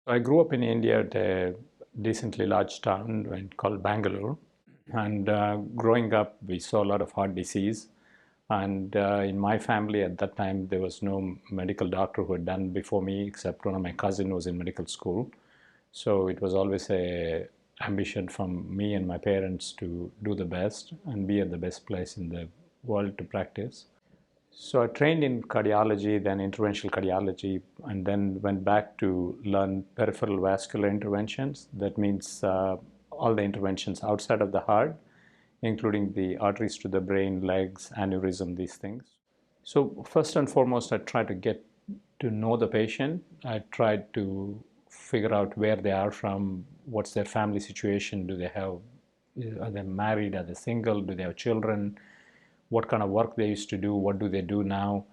I grew up in India at a decently large town called Bangalore. And growing up, we saw a lot of heart disease. And in my family at that time, there was no medical doctor who had done before me, except one of my cousin was in medical school. So it was always a ambition from me and my parents to do the best and be at the best place in the world to practice. So I trained in cardiology, then interventional cardiology, and then went back to learn peripheral vascular interventions. That means all the interventions outside of the heart, including the arteries to the brain, legs, aneurysm, these things. So first and foremost, I try to get to know the patient. I try to figure out where they are from, what's their family situation, are they married, are they single, do they have children, what kind of work they used to do, what do they do now,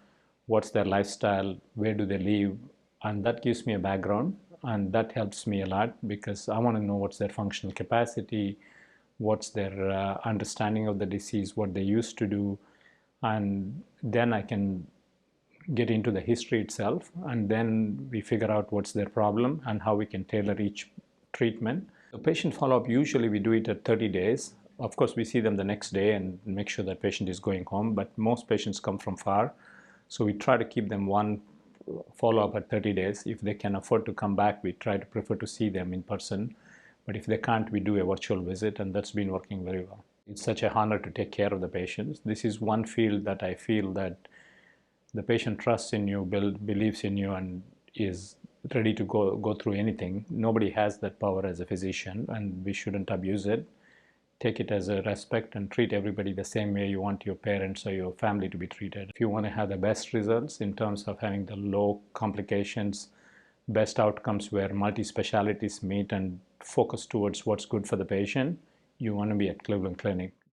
what's their lifestyle, where do they live, and that gives me a background, and that helps me a lot because I want to know what's their functional capacity, what's their understanding of the disease, what they used to do, and then I can get into the history itself, and then we figure out what's their problem and how we can tailor each treatment. The patient follow-up, usually we do it at 30 days. Of course, we see them the next day and make sure that patient is going home, but most patients come from far. So we try to keep them one follow-up at 30 days. If they can afford to come back, we try to prefer to see them in person. But if they can't, we do a virtual visit, and that's been working very well. It's such a honor to take care of the patients. This is one field that I feel that the patient trusts in you, believes in you, and is ready to go through anything. Nobody has that power as a physician, and we shouldn't abuse it. Take it as a respect and treat everybody the same way you want your parents or your family to be treated. If you want to have the best results in terms of having the low complications, best outcomes where multi-specialties meet and focus towards what's good for the patient, you want to be at Cleveland Clinic.